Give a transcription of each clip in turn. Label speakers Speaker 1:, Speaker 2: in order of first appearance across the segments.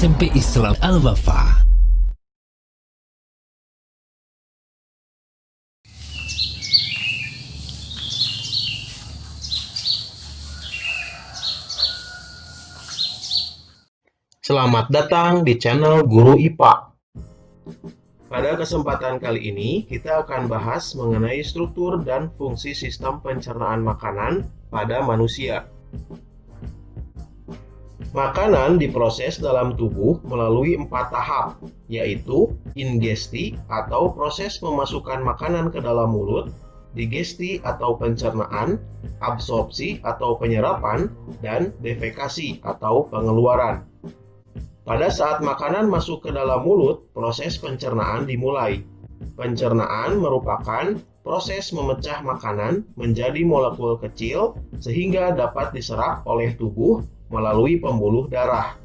Speaker 1: SMP Islam Al-Wafa.
Speaker 2: Selamat datang di channel Guru IPA. Pada kesempatan kali ini, kita akan bahas mengenai struktur dan fungsi sistem pencernaan makanan pada manusia. Makanan diproses dalam tubuh melalui 4 tahap, yaitu ingesti atau proses memasukkan makanan ke dalam mulut, digesti atau pencernaan, absorpsi atau penyerapan, dan defekasi atau pengeluaran. Pada saat makanan masuk ke dalam mulut, proses pencernaan dimulai. Pencernaan merupakan proses memecah makanan menjadi molekul kecil sehingga dapat diserap oleh tubuh melalui pembuluh darah.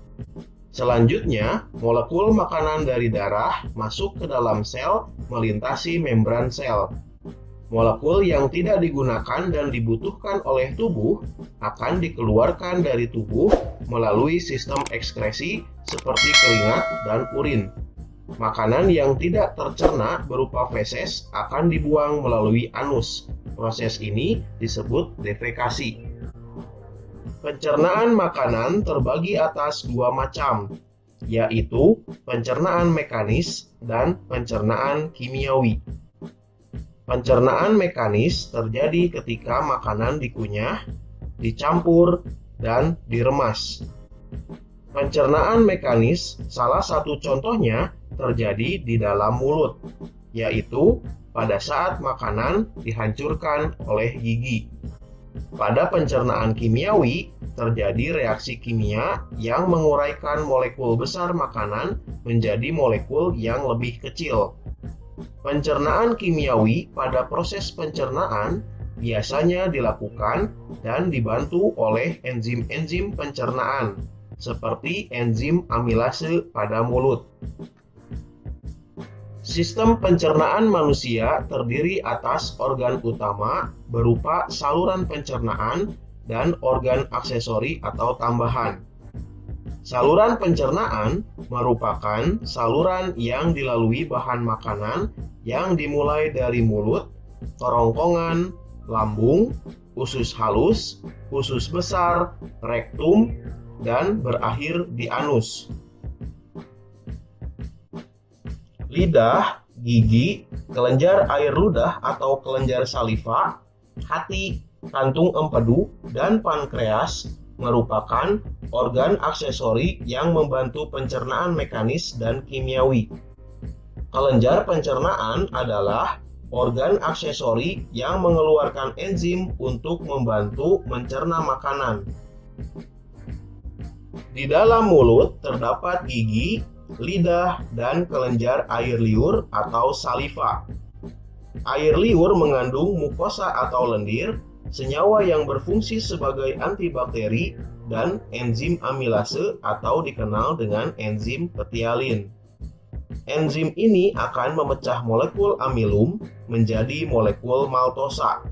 Speaker 2: Selanjutnya, molekul makanan dari darah masuk ke dalam sel melintasi membran sel. Molekul yang tidak digunakan dan dibutuhkan oleh tubuh akan dikeluarkan dari tubuh melalui sistem ekskresi seperti keringat dan urin. Makanan yang tidak tercerna berupa feses akan dibuang melalui anus. Proses ini disebut defekasi. Pencernaan makanan terbagi atas 2 macam, yaitu pencernaan mekanis dan pencernaan kimiawi. Pencernaan mekanis terjadi ketika makanan dikunyah, dicampur, dan diremas. Pencernaan mekanis salah satu contohnya terjadi di dalam mulut, yaitu pada saat makanan dihancurkan oleh gigi. Pada pencernaan kimiawi, terjadi reaksi kimia yang menguraikan molekul besar makanan menjadi molekul yang lebih kecil. Pencernaan kimiawi pada proses pencernaan biasanya dilakukan dan dibantu oleh enzim-enzim pencernaan, seperti enzim amilase pada mulut. Sistem pencernaan manusia terdiri atas organ utama berupa saluran pencernaan dan organ aksesori atau tambahan. Saluran pencernaan merupakan saluran yang dilalui bahan makanan yang dimulai dari mulut, kerongkongan, lambung, usus halus, usus besar, rektum, dan berakhir di anus. Lidah, gigi, kelenjar air ludah atau kelenjar saliva, hati, kantung empedu, dan pankreas merupakan organ aksesori yang membantu pencernaan mekanis dan kimiawi. Kelenjar pencernaan adalah organ aksesori yang mengeluarkan enzim untuk membantu mencerna makanan. Di dalam mulut terdapat gigi, lidah, dan kelenjar air liur atau saliva. Air liur mengandung mukosa atau lendir, senyawa yang berfungsi sebagai antibakteri, dan enzim amilase atau dikenal dengan enzim petialin. Enzim ini akan memecah molekul amilum menjadi molekul maltosa.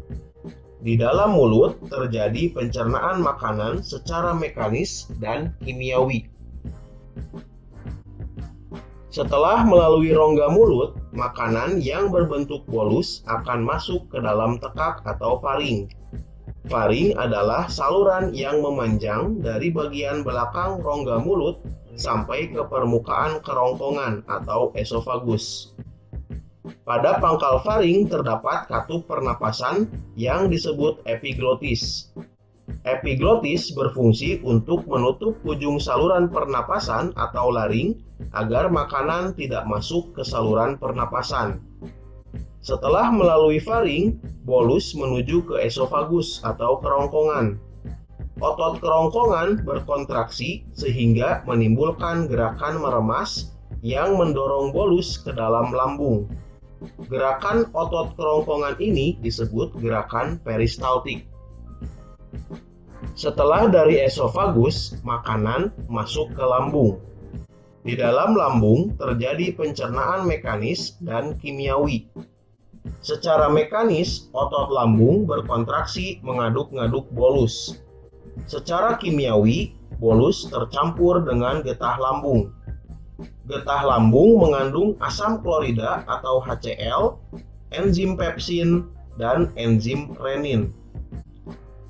Speaker 2: Di dalam mulut terjadi pencernaan makanan secara mekanis dan kimiawi. Setelah melalui rongga mulut, makanan yang berbentuk bolus akan masuk ke dalam tekak atau faring. Faring adalah saluran yang memanjang dari bagian belakang rongga mulut sampai ke permukaan kerongkongan atau esofagus. Pada pangkal faring terdapat katup pernapasan yang disebut epiglotis. Epiglotis berfungsi untuk menutup ujung saluran pernapasan atau laring agar makanan tidak masuk ke saluran pernapasan. Setelah melalui faring, bolus menuju ke esofagus atau kerongkongan. Otot kerongkongan berkontraksi sehingga menimbulkan gerakan meremas yang mendorong bolus ke dalam lambung. Gerakan otot kerongkongan ini disebut gerakan peristaltik. Setelah dari esofagus, makanan masuk ke lambung. Di dalam lambung terjadi pencernaan mekanis dan kimiawi. Secara mekanis, otot lambung berkontraksi mengaduk-ngaduk bolus. Secara kimiawi, bolus tercampur dengan getah lambung. Getah lambung mengandung asam klorida atau HCl, enzim pepsin, dan enzim renin.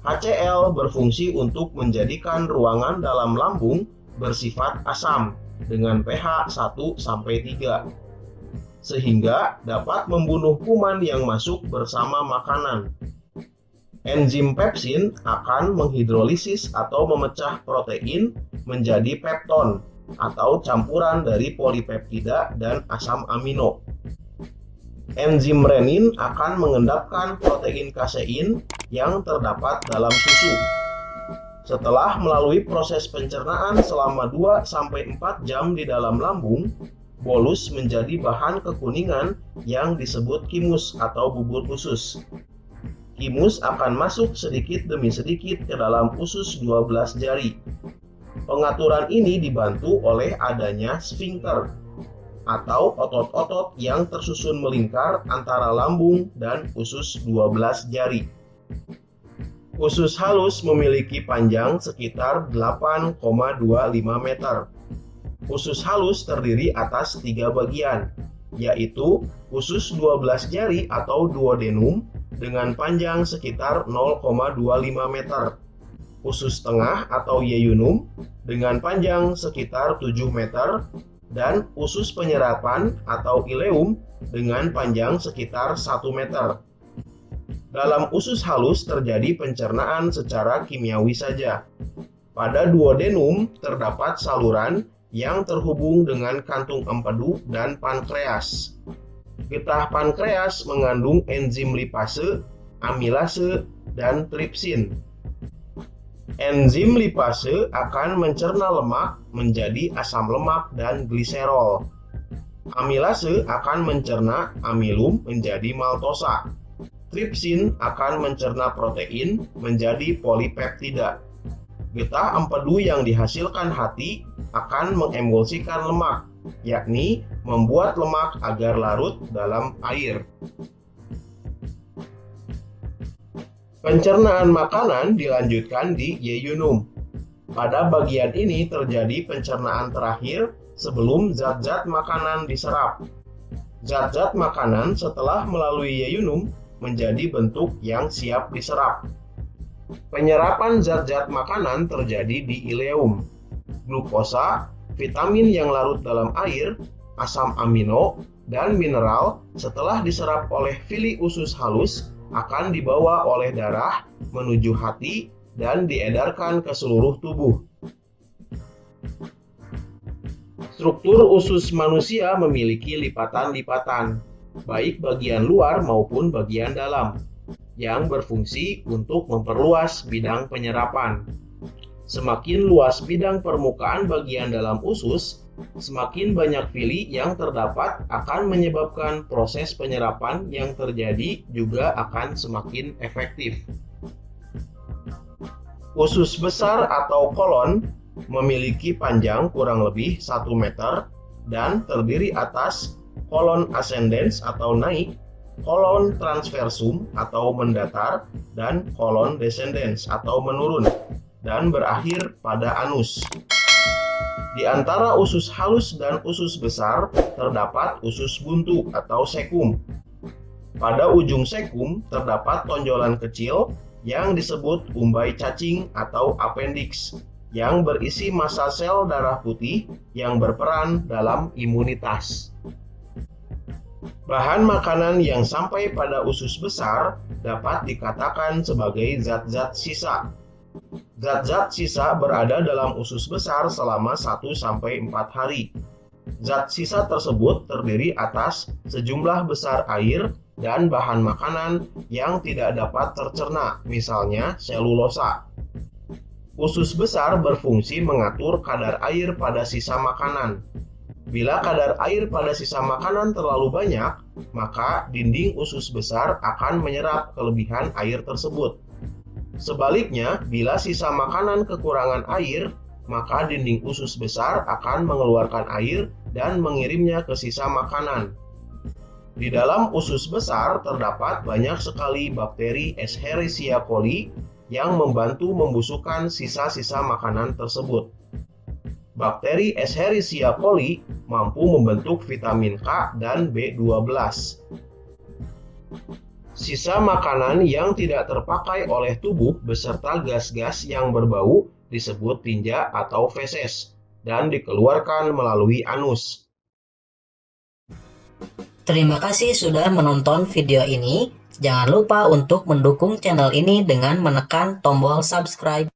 Speaker 2: HCl berfungsi untuk menjadikan ruangan dalam lambung bersifat asam dengan pH 1-3, sehingga dapat membunuh kuman yang masuk bersama makanan. Enzim pepsin akan menghidrolisis atau memecah protein menjadi pepton atau campuran dari polipeptida dan asam amino. Enzim renin akan mengendapkan protein kasein yang terdapat dalam susu. Setelah melalui proses pencernaan selama 2-4 jam di dalam lambung, bolus menjadi bahan kekuningan yang disebut kimus atau bubur usus. Kimus akan masuk sedikit demi sedikit ke dalam usus 12 jari. Pengaturan ini dibantu oleh adanya sfinkter atau otot-otot yang tersusun melingkar antara lambung dan usus 12 jari. Usus halus memiliki panjang sekitar 8,25 meter. Usus halus terdiri atas 3 bagian, yaitu usus 12 jari atau duodenum dengan panjang sekitar 0,25 meter. Usus tengah atau yeyunum dengan panjang sekitar 7 meter, dan usus penyerapan atau ileum dengan panjang sekitar 1 meter. Dalam usus halus terjadi pencernaan secara kimiawi saja. Pada duodenum terdapat saluran yang terhubung dengan kantung empedu dan pankreas. Getah pankreas mengandung enzim lipase, amilase, dan tripsin. Enzim lipase akan mencerna lemak menjadi asam lemak dan gliserol. Amilase akan mencerna amilum menjadi maltosa. Tripsin akan mencerna protein menjadi polipeptida. Getah empedu yang dihasilkan hati akan mengemulsikan lemak, yakni membuat lemak agar larut dalam air. Pencernaan makanan dilanjutkan di yeyunum. Pada bagian ini terjadi pencernaan terakhir sebelum zat-zat makanan diserap. Zat-zat makanan setelah melalui yeyunum menjadi bentuk yang siap diserap. Penyerapan zat-zat makanan terjadi di ileum. Glukosa, vitamin yang larut dalam air, asam amino, dan mineral setelah diserap oleh villi usus halus akan dibawa oleh darah menuju hati dan diedarkan ke seluruh tubuh. Struktur usus manusia memiliki lipatan-lipatan, baik bagian luar maupun bagian dalam, yang berfungsi untuk memperluas bidang penyerapan. Semakin luas bidang permukaan bagian dalam usus, semakin banyak villi yang terdapat akan menyebabkan proses penyerapan yang terjadi juga akan semakin efektif. Usus besar atau kolon memiliki panjang kurang lebih 1 meter dan terdiri atas kolon ascendens atau naik, kolon transversum atau mendatar, dan kolon descendens atau menurun, dan berakhir pada anus. Di antara usus halus dan usus besar terdapat usus buntu atau sekum. Pada ujung sekum terdapat tonjolan kecil yang disebut umbai cacing atau appendix yang berisi massa sel darah putih yang berperan dalam imunitas. Bahan makanan yang sampai pada usus besar dapat dikatakan sebagai zat-zat sisa. Zat-zat sisa berada dalam usus besar selama 1-4 hari. Zat sisa tersebut terdiri atas sejumlah besar air dan bahan makanan yang tidak dapat tercerna, misalnya selulosa. Usus besar berfungsi mengatur kadar air pada sisa makanan. Bila kadar air pada sisa makanan terlalu banyak, maka dinding usus besar akan menyerap kelebihan air tersebut. Sebaliknya, bila sisa makanan kekurangan air, maka dinding usus besar akan mengeluarkan air dan mengirimnya ke sisa makanan. Di dalam usus besar terdapat banyak sekali bakteri Escherichia coli yang membantu membusukkan sisa-sisa makanan tersebut. Bakteri Escherichia coli mampu membentuk vitamin K dan B12. Sisa makanan yang tidak terpakai oleh tubuh beserta gas-gas yang berbau disebut tinja atau feses dan dikeluarkan melalui anus.
Speaker 3: Terima kasih sudah menonton video ini. Jangan lupa untuk mendukung channel ini dengan menekan tombol subscribe.